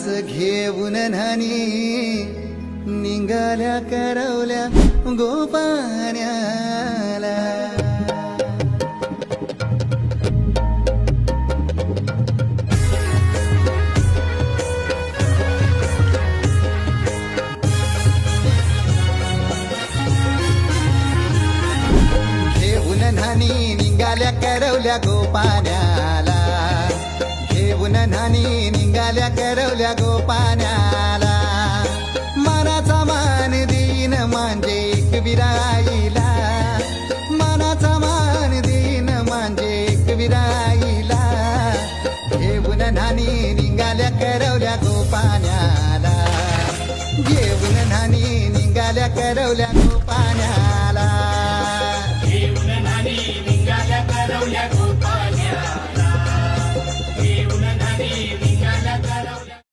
घास घेऊन न्हाणी निघाल्या करवल्या गोपाण्याला. घेऊन न्हाणी निघाल्या करवल्या गोपाण्याला. घेऊन न्हाणी निघाल्या करवल्या गोपाण्याला. मनाचा मान देईन म्हणजे एकविराईला. मनाचा मान देईन म्हणजे एकविराईला. घेऊन न्हाणी निघाल्या करवल्या गोपाण्याला. घेऊन न्हाणी निघाल्या करवल्या